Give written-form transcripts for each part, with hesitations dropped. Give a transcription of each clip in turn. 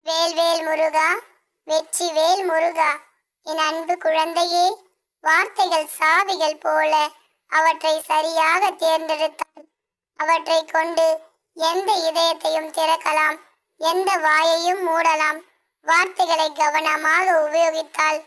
வேல்வேல் முருகா, வெற்றி வேல் முருகா. என் அன்பு குழந்தையே, வார்த்தைகள் சாவிகள் போல அவற்றை சரியாக தேர்ந்தெடுத்தால் அவற்றை கொண்டு எந்த இதயத்தையும் திறக்கலாம், எந்த வாயையும் மூடலாம். வார்த்தைகளை கவனமாக உபயோகித்தால்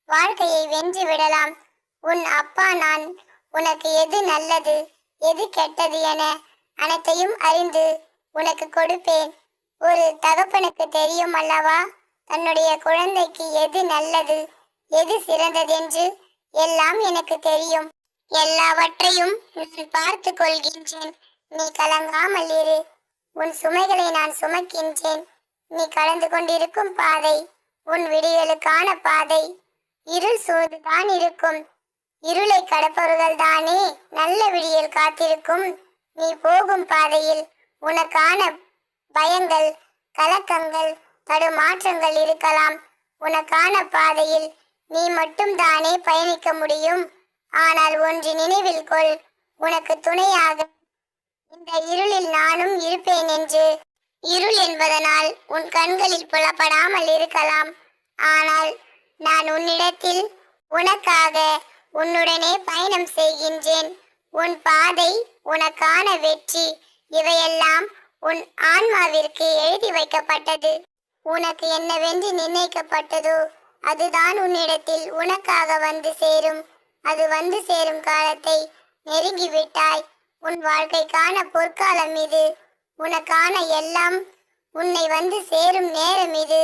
வாழ்க்கையை வென்று விடலாம். உன் அப்பா நான் உனக்கு எது நல்லது எது கெட்டது என அனைத்தையும் அறிந்து உனக்கு கொடுப்பேன். ஒரு தகப்பனுக்கு தெரியும் அல்லவா, தன்னுடைய குழந்தைக்கு எது நல்லது எது சிறந்ததென்று. எல்லாம் எனக்கு தெரியும். எல்லாவற்றையும் நான் பார்த்து கொள்கின்றேன். நீ கலங்காமல் இரு. உன் சுமைகளை நான் சுமக்கின்றேன். நீ கடந்து கொண்டிருக்கும் பாதை உன் விடியலுக்கான பாதை. இருள் சூழ்ந்துதான் இருக்கும். இருளை கடப்பவர்கள் தானே நல்ல விடியல் காத்திருக்கும். நீ போகும் பாதையில் உனக்கான பயங்கள், கலக்கங்கள், தடுமாற்றங்கள் இருக்கலாம். உனக்கான பாதையில் நீ மட்டும் தானே பயணிக்க முடியும். ஆனால் ஒன்று நினைவில் கொள், உனக்கு துணையாக இந்த இருளில் நானும் இருப்பேன் என்று. இருள் என்பதனால் உன் கண்களில் புலப்படாமல் இருக்கலாம். ஆனால் நான் உன்னிடத்தில் உனக்காக உன்னுடனே பயணம் செய்கின்றேன். உன் பாதை, உனக்கான வெற்றி, இவையெல்லாம் உன் ஆன்மாவிற்கு எழுதி வைக்கப்பட்டது. உனக்கு என்னவென்று நிர்ணயிக்கப்பட்டதோ அதுதான் உன்னிடத்தில் உனக்காக வந்து சேரும். அது வந்து சேரும் காலத்தை நெருங்கிவிட்டாய். உன் வாழ்க்கைக்கான பொற்காலம் இது. உனக்கான எல்லாம் உன்னை வந்து சேரும் நேரம் இது.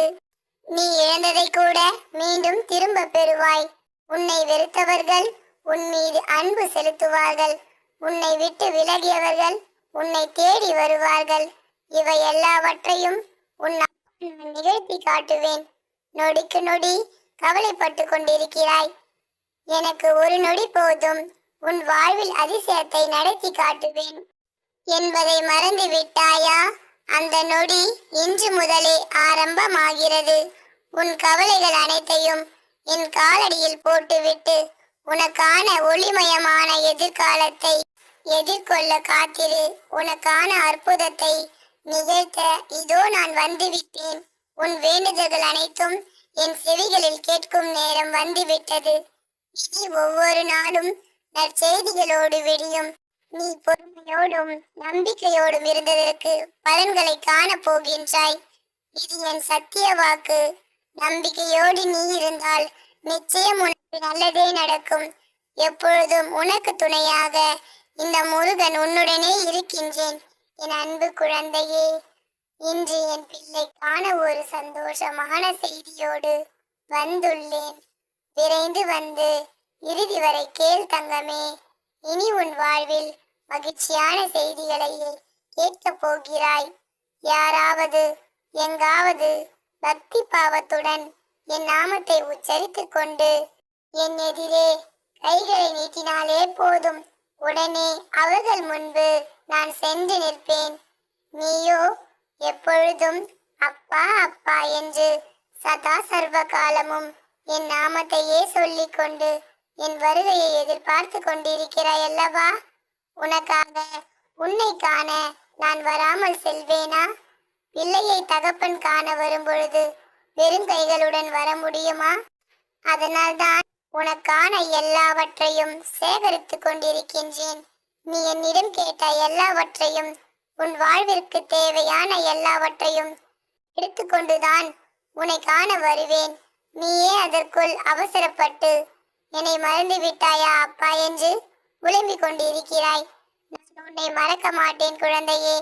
நீ இழந்ததை கூட மீண்டும் திரும்ப பெறுவாய். உன்னை வெறுத்தவர்கள் உன் மீது அன்பு செலுத்துவார்கள். உன்னை விட்டு விலகியவர்கள் உன்னை தேடி வருவார்கள். இவை எல்லாவற்றையும் உன் நிகழ்த்தி காட்டுவேன். நொடிக்கு நொடி கவலைப்பட்டு கொண்டிருக்கிறாய். எனக்கு ஒரு நொடி போதும், உன் வாழ்வில் அதிசயத்தை நடத்தி காட்டுவேன் என்பதை மறந்து விட்டாயா? அந்த நொடி இன்று முதலே ஆரம்பமாகிறது. உன் கவலைகள் அனைத்தையும் என் காலடியில் போட்டுவிட்டு உனக்கான ஒளிமயமான எதிர்காலத்தை எதிர்கொள்ள காத்திரு. உனக்கான அற்புதத்தை நிகழ்த்த இதோ நான் வந்துவிட்டேன். உன் வேண்டுதல்கள் அனைத்தும் என் செவிகளில் கேட்கும் நேரம் வந்துவிட்டது. இனி ஒவ்வொரு நாளும் நற்செய்திகளோடு விடியும். நீ பொறுமையோடும் நம்பிக்கையோடும் இருந்ததற்கு பலன்களை காண போகின்றாய். இது என் சத்திய வாக்கு. நம்பிக்கையோடு நீ இருந்தால் நிச்சயம் உனக்கு நல்லதே நடக்கும். எப்பொழுதும் உனக்கு துணையாக இந்த முருகன் உன்னுடனே இருக்கின்றேன். என் அன்பு குழந்தையே, இன்று என் பிள்ளைக்கான ஒரு சந்தோஷமான செய்தியோடு வந்துள்ளேன். விரைந்து வந்து இறுதி வரை கேள் தங்கமே. இனி உன் வாழ்வில் மகிழ்ச்சியான செய்திகளையே கேட்கப் போகிறாய். யாராவது எங்காவது பக்தி பாவத்துடன் என் நாமத்தை உச்சரித்துக் கொண்டு என் எதிரே கைகளை நீட்டினாலே போதும், உடனே அவர்கள் முன்பு நான் சென்று நிற்பேன். நீயோ எப்பொழுதும் அப்பா அப்பா என்று சதா சர்வ காலமும் என் நாமத்தையே சொல்லிக் கொண்டு என் வருகையை எதிர்பார்த்து கொண்டிருக்கிறாய் அல்லவா? உனக்காக உன்னை காண நான் வராமல் செல்வேனா? பிள்ளையை தகப்பன் காண வரும் பொழுது வெறும் கைகளுடன் வர முடியுமா? அதனால்தான் உனக்கான எல்லாவற்றையும் சேகரித்து கொண்டிருக்கின்றேன். நீ என்னிடம் கேட்ட எல்லாவற்றையும், உன் வாழ்விற்கு தேவையான எல்லாவற்றையும் எடுத்துக்கொண்டுதான் உன்னை காண வருவேன். நீயே அதற்குள் அவசரப்பட்டு என்னை மறந்து விட்டாயா அப்பா என்று புலம்பிக் கொண்டிருக்கிறாய். நான் உன்னை மறக்க மாட்டேன் குழந்தையே.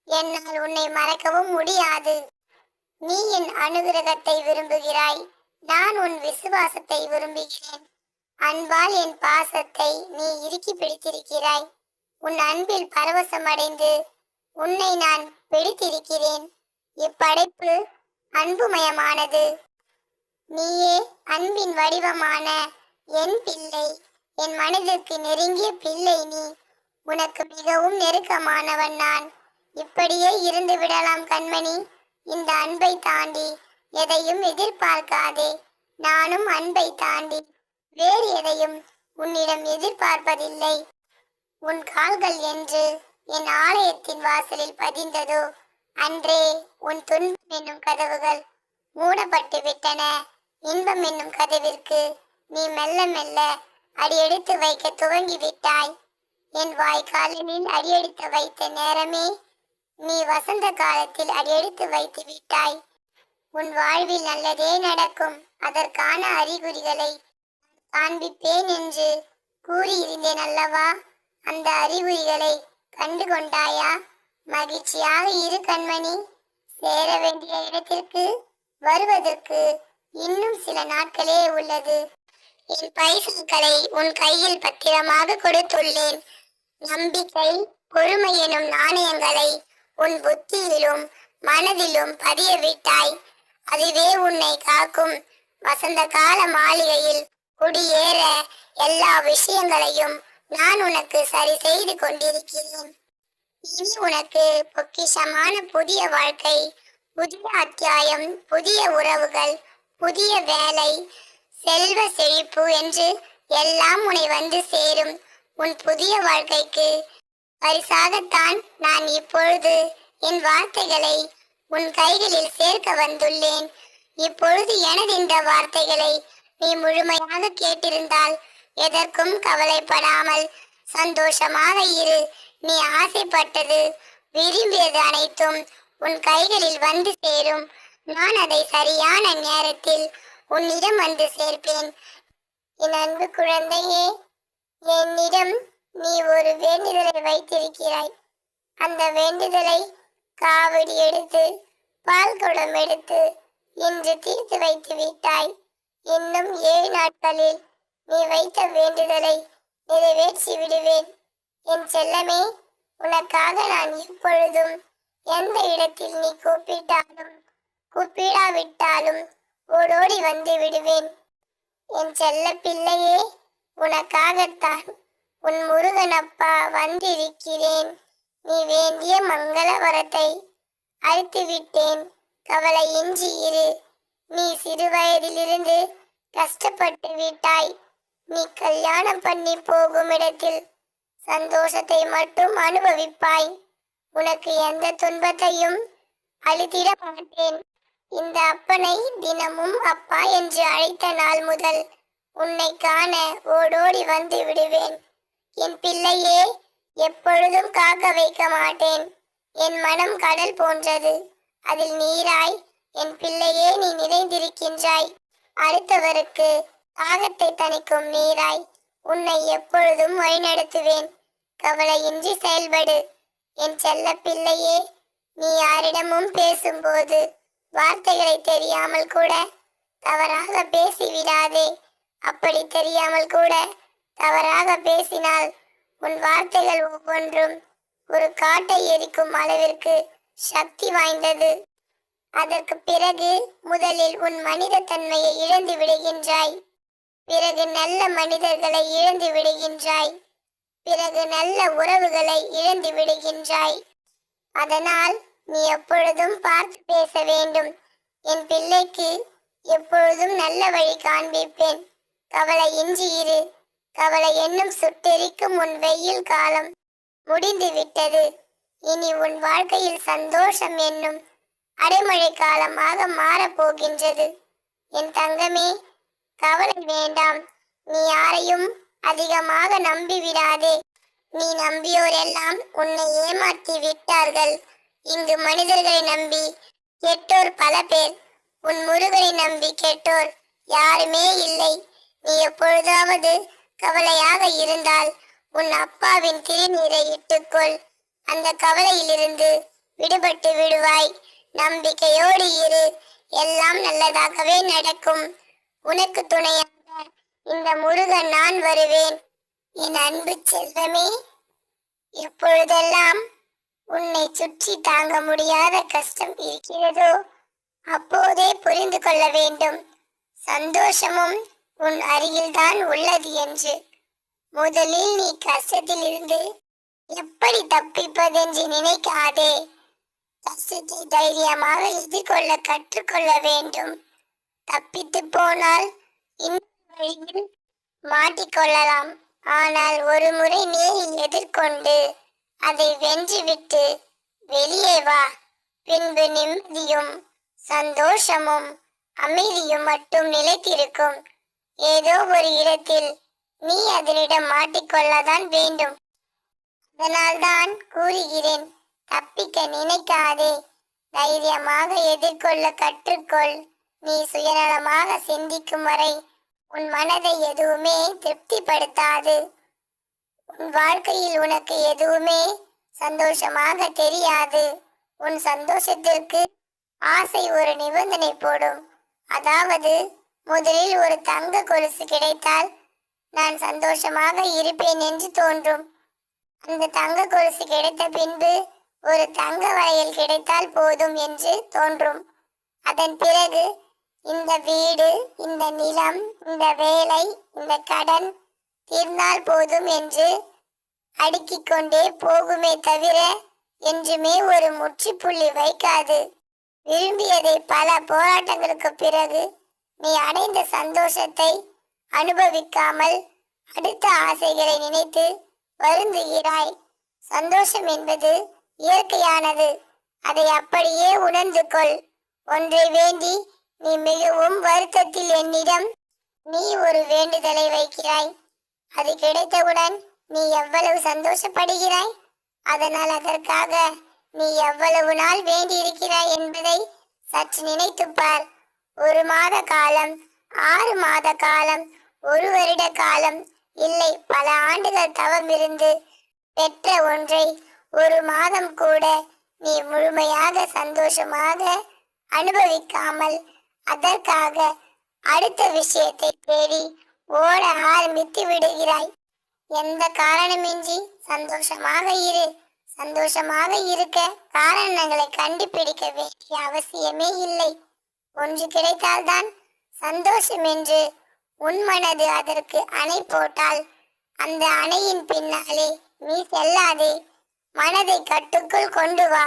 என்னால் உன்னை மறக்கவும் முடியாது. நீ என் அனுகிரகத்தை விரும்புகிறாய். நான் உன் விசுவாசத்தை விரும்புகிறேன். அன்பால் என் பாசத்தை நீ இறுக்கி பிடித்திருக்கிறாய். உன் அன்பில் பரவசமடைந்து உன்னை நான் பிடித்திருக்கிறேன். இப்படைப்பு அன்புமயமானது. நீயே அன்பின் வடிவமான என் பிள்ளை. என் மனதிற்கு நெருங்கிய பிள்ளை நீ. உனக்கு மிகவும் நெருக்கமானவன் நான். இப்படியே இருந்து விடலாம் கண்மணி. இந்த அன்பை தாண்டி எதையும் எதிர்பார்க்காதே. நானும் அன்பை தாண்டி வேறு எதையும் உன்னிடம் எதிர்பார்ப்பதில்லை. உன் கால்கள் என்று என் ஆலயத்தின் வாசலில் பதிந்ததோ அன்றே உன் துன்பம் என்னும் கதவுகள் மூடப்பட்டு விட்டன. இன்பம் என்னும் கதவிற்கு நீ மெல்ல மெல்ல அடியெடுத்து வைக்க துவங்கி விட்டாய். என் வாய்க்காலில் அடியெடுத்து வைத்த நேரமே நீ வசந்த காலத்தில் அடியெடுத்து வைத்து விட்டாய். உன் வாழ்வில் நல்லதே நடக்கும், அதற்கான அறிகுறிகளை காண்பிப்பேன் என்று கூறியிருந்தேன் அல்லவா? அந்த அறிகுறிகளை கண்டு கொண்டாயா? மகிழ்ச்சியாக இரு கண்மணி. சேர வேண்டிய இடத்திற்கு வருவதற்கு இன்னும் சில நாட்களே உள்ளது. என் பைசல்களை உன் கையில் பத்திரமாக கொடுத்துள்ளேன். நம்பிக்கை, பொறுமை எனும் நாணயங்களை உன் புத்தியிலும் மனதிலும் பதிய விட்டாய். அதுவே உன்னை காக்கும். வசந்த கால மாளிகையில் குடியேற எல்லா விஷயங்களையும் நான் உனக்கு சரி செய்து கொண்டிருக்கிறேன். இனி உனக்கு பொக்கிஷமான புதிய வாழ்க்கை, புதிய அத்தியாயம், புதிய உறவுகள், புதிய வேலை, செல்வ செழிப்பு என்று எல்லாம் உன்னை வந்து சேரும். உன் புதிய வாழ்க்கைக்கு பரிசாகத்தான் நான் இப்பொழுது என் வார்த்தைகளை உன் கைகளில் சேர்க்க வந்துள்ளேன். இப்பொழுது எனது இந்த வார்த்தைகளை நீ முழுமையாக கேட்டிருந்தால் எதற்கும் கவலைப்படாமல் சந்தோஷமாக இரு. நீ ஆசைப்பட்டது, விரும்பியது அனைத்தும் உன் கைகளில் வந்து சேரும். நான் அதை சரியான நேரத்தில் உன்னிடம் வந்து சேர்ப்பேன். என் அன்பு குழந்தையே, என்னிடம் நீ ஒரு வேண்டுதலை வைத்திருக்கிறாய். அந்த வேண்டுதலை காவடி எடுத்து பால் குடம் எடுத்து இன்று தீர்த்து வைத்து விட்டாய். இன்னும் 7 நாட்களில் நீ வைத்த வேண்டுதலை நிறைவேற்றி விடுவேன். என் செல்லமே, உனக்காக நான் எப்பொழுதும் எந்த இடத்தில் நீ கூப்பிட்டாலும் கூப்பிடாவிட்டாலும் ஓடோடி வந்து விடுவேன். என் செல்ல பிள்ளையே, உனக்காகத்தான் உன் முருகனப்பா வந்திருக்கிறேன். நீ வேண்டிய மங்கள வரத்தை அழித்து விட்டேன். கவலையின்றி இரு. நீ சிறு வயதிலிருந்து கஷ்டப்பட்டு விட்டாய். நீ கல்யாணம் பண்ணி போகும் இடத்தில் சந்தோஷத்தை மட்டும் அனுபவிப்பாய். உனக்கு எந்த துன்பத்தையும் அளித்திட மாட்டேன். இந்த அப்பனை தினமும் அப்பா என்று அழைத்த நாள் முதல் உன்னை காண ஓடோடி வந்து விடுவேன். என் பிள்ளையே, எப்பொழுதும் காக்க வைக்க மாட்டேன். என் மனம் கடல் போன்றது, அதில் நீராய் என் பிள்ளையே நீ நிறைந்திருக்கின்றாய். அடுத்தவருக்கு தாகத்தை தணிக்கும் நீராய் உன்னை எப்பொழுதும் வழிநடத்துவேன். கவலையின்றி செயல்படு. என் செல்ல பிள்ளையே, நீ யாரிடமும் பேசும்போது வார்த்தைகளை தெரியாமல் கூட தவறாக பேசிவிடாதே. அப்படி தெரியாமல் கூட தவறாக பேசினால் உன் வார்த்தைகள் ஒவ்வொன்றும் ஒரு காட்டை எரிக்கும் அளவிற்கு சக்தி வாய்ந்தது. அதற்கு பிறகு முதலில் உன் மனித தன்மையை இழந்து விடுகின்றாய். பிறகு நல்ல மனிதர்களை இழந்து விடுகின்றாய். பிறகு நல்ல உறவுகளை இழந்து விடுகின்றாய். அதனால் நீ எப்பொழுதும் பார்த்து பேச வேண்டும். என் பிள்ளைக்கு எப்பொழுதும் நல்ல வழி காண்பிப்பேன். கவலையின்றி இரு. கவலை என்னும் சுட்டெரிக்கும் உன் வெயில் காலம் முடிந்து விட்டது. இனி உன் வாழ்க்கையில் சந்தோஷம் என்னும் அடைமழை காலமாக மாறப்போகின்றது. என் தங்கமே, கவலை வேண்டாம். நீ யாரையும் அதிகமாக நம்பி விடாதே. நீ நம்பியோர் எல்லாம் உன்னை ஏமாற்றி விட்டார்கள். இங்கு மனிதர்களை நம்பி கெட்டோர் பல பேர். உன் முருகனை நம்பி கெட்டோர் யாருமே இல்லை. நீ எப்பொழுதாவது கவலையாக இருந்தால் உன் அப்பாவின் திருநீரை இட்டுக்கொள். அந்த கவலையிலிருந்து விடுபட்டு விடுவாய். நம்பிக்கையோடு இரு. எல்லாம் நல்லதாகவே நடக்கும். உனக்கு துணையாக இந்த முருகன் நான் வருவேன். என் அன்பு செல்வமே, எப்பொழுதெல்லாம் உன்னை சுற்றி தாங்க முடியாத கஷ்டம் இருக்கிறதோ அப்போதே புரிந்து கொள்ள வேண்டும், சந்தோஷமும் உன் அருகில்தான் உள்ளது என்று. முதலில் நீ கஷ்டத்தில் இருந்து எப்படி தப்பிப்பதென்று நினைக்காதே. கஷ்டத்தை தைரியமாக எதிர்கொள்ள கற்றுக்கொள்ள வேண்டும். தப்பித்து போனால் இன்னொரு வழியில் மாட்டிக்கொள்ளலாம். ஆனால் ஒரு முறை நேரில் எதிர்கொண்டு அதை வென்றுவிட்டு வெளியே வா. பின்பு நிம்மதியும் சந்தோஷமும் அமைதியும் மட்டும் நிலைத்திருக்கும். ஏதோ ஒரு இடத்தில் நீ அதனிடம் மாட்டிக்கொள்ளதான் வேண்டும். அதனால்தான் கூறுகிறேன், தப்பிக்க நினைக்காதே. தைரியமாக எதிர்கொள்ள கற்றுக்கொள். நீ சுயநலமாக சிந்திக்கும் வரை உன் மனதை எதுவுமே திருப்திப்படுத்தாது. உன் வாழ்க்கையில் உனக்கு எதுவுமே சந்தோஷமாக தெரியாது. உன் சந்தோஷத்திற்கு ஆசை ஒரு நிபந்தனை போடும். அதாவது, முதலில் ஒரு தங்க கொலுசு கிடைத்தால் நான் சந்தோஷமாக இருப்பேன் என்று தோன்றும். அந்த தங்க கொலுசு கிடைத்த பின்பு ஒரு தங்க வளையல் கிடைத்தால் போதும் என்று தோன்றும். அதன் பிறகு இந்த வீடு, இந்த நிலம், இந்த வேலை, இந்த கடன் தீர்ந்தால் போதும் என்று அடுக்கிக் கொண்டே போகுமே தவிர என்றுமே ஒரு முற்றுப்புள்ளி வைக்காது. விரும்பியதை பல போராட்டங்களுக்கு பிறகு நீ அடைந்த சந்தோஷத்தை அனுபவிக்காமல் அடுத்த ஆசைகளை நினைத்து வருந்துகிறாய். சந்தோஷம் என்பது இயற்கையானது. அதை அப்படியே உணர்ந்து கொள். ஒன்றை வேண்டி நீ மிகவும் வருத்தத்தில் என்னிடம் நீ ஒரு வேண்டுதலை வைக்கிறாய். அது கிடைத்தவுடன் நீ எவ்வளவு சந்தோஷப்படுகிறாய். அதனால் அதற்காக நீ எவ்வளவு நாள் வேண்டி இருக்கிறாய் என்பதை சற்று நினைத்துப்பார். 1 மாத காலம், 6 மாத காலம், 1 வருட காலம், இல்லை பல ஆண்டுகள் தவம் இருந்து பெற்ற ஒன்றை 1 மாதம் கூட நீ முழுமையாக சந்தோஷமாக அனுபவிக்காமல் அதற்காக அடுத்த விஷயத்தை தேடி ஓட ஆரம்பித்து விடுகிறாய். எந்த காரணமின்றி சந்தோஷமாக இரு. சந்தோஷமாக இருக்க காரணங்களை கண்டுபிடிக்க வேண்டிய அவசியமே இல்லை. ஒன்று கிடைத்தால்தான் சந்தோஷம் என்று உன் மனது அதற்கு அணை போட்டால் அந்த அணையின் பின்னாலே நீ செல்லாதே. மனதை கட்டுக்குள் கொண்டு வா.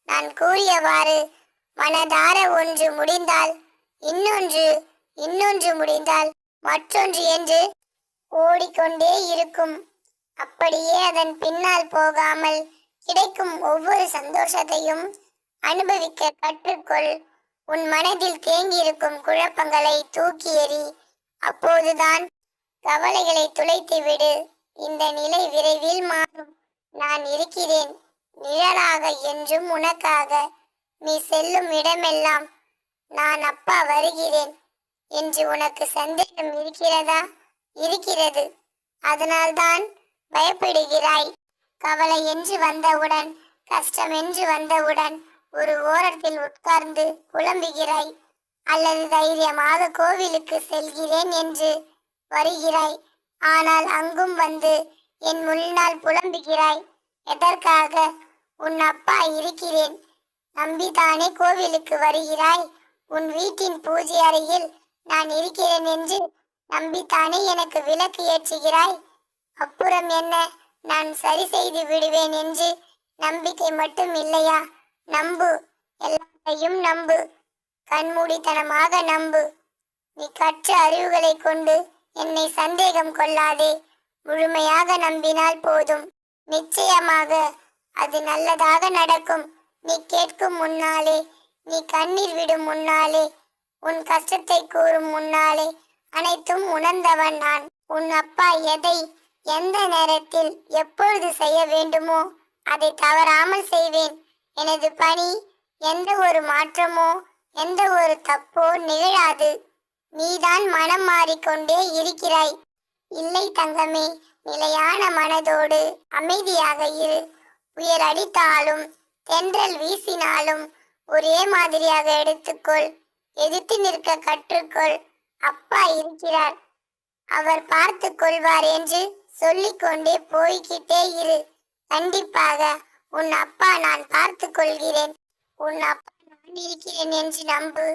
நான் கூறியவாறு மனதார ஒன்று முடிந்தால் இன்னொன்று, இன்னொன்று முடிந்தால் மற்றொன்று என்று ஓடிக்கொண்டே இருக்கும். அப்படியே அதன் பின்னால் போகாமல் கிடைக்கும் ஒவ்வொரு சந்தோஷத்தையும் அனுபவிக்க கற்றுக்கொள். உன் மனதில் தேங்கியிருக்கும் குழப்பங்களை தூக்கி எறி. அப்போதுதான் கவலைகளை துளைத்து விடு. இந்த நிலை விரைவில் மாறும். நான் இருக்கிறேன் நிழலாக என்றும் உனக்காக. நீ செல்லும் இடமெல்லாம் நான் அப்பா வருகிறேன் என்று உனக்கு சந்தேகம் இருக்கிறதா? இருக்கிறது. அதனால்தான் பயப்படுகிறாய். கவலை என்று வந்தவுடன், கஷ்டம் என்று வந்தவுடன் ஒரு ஓரத்தில் உட்கார்ந்து புலம்புகிறாய். அல்லது தைரியமாக கோவிலுக்கு செல்கிறேன் என்று வருகிறாய். ஆனால் அங்கும் வந்து என் முன்னால் புலம்புகிறாய். எதற்காக? உன் அப்பா இருக்கிறேன் நம்பித்தானே கோவிலுக்கு வருகிறாய். உன் வீட்டின் பூஜை அறையில் நான் இருக்கிறேன் என்று நம்பித்தானே எனக்கு விளக்கு ஏற்றுகிறாய். அப்புறம் என்ன, நான் சரி செய்து விடுவேன் என்று நம்பிக்கை மட்டும் இல்லையா? நம்பு, எல்லாத்தையும் நம்பு. கண்மூடித்தனமாக நம்பு. நீ கற்ற அறிவுகளை கொண்டு என்னை சந்தேகம் கொள்ளாதே. முழுமையாக நம்பினால் போதும். நிச்சயமாக அது நல்லதாக நடக்கும். நீ கேட்கும் முன்னாலே, நீ கண்ணீர் விடும் முன்னாலே, உன் கஷ்டத்தை கூறும் முன்னாலே அனைத்தும் உணர்ந்தவன் நான். உன் அப்பா எதை எந்த நேரத்தில் எப்பொழுது செய்ய வேண்டுமோ அதை தவறாமல் செய்வேன். எனது பணி எந்த ஒரு மாற்றமோ எந்த ஒரு தப்போ நிகழாது. நீதான் மனம் மாறிக்கொண்டே இருக்கிறாய். இல்லை தங்கமே, நிலையான மனதோடு அமைதியாக இரு. உயர் அடித்தாலும் தென்றல் வீசினாலும் ஒரே மாதிரியாக எடுத்துக்கொள். எதிர்த்து நிற்க கற்றுக்கொள். அப்பா இருக்கிறார், அவர் பார்த்து கொள்வார் என்று சொல்லிக்கொண்டே போய்கிட்டே இரு. கண்டிப்பாக உன் அப்பா நான் பார்த்து கொள்கிறேன். உன் அப்பா நான் இருக்கிறேன் என்று நம்பு.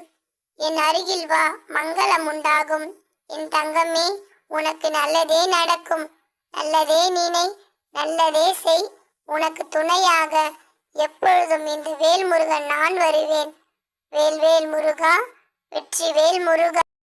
என் அருகில் வா, மங்களம் உண்டாகும். என் தங்கமே, உனக்கு நல்லதே நடக்கும். நல்லதே நினை, நல்லதே செய். உனக்கு துணையாக எப்பொழுதும் இந்த வேல்முருகன் நான் வருவேன். வேல்வேல் முருகா, வெற்றி வேல் முருகா.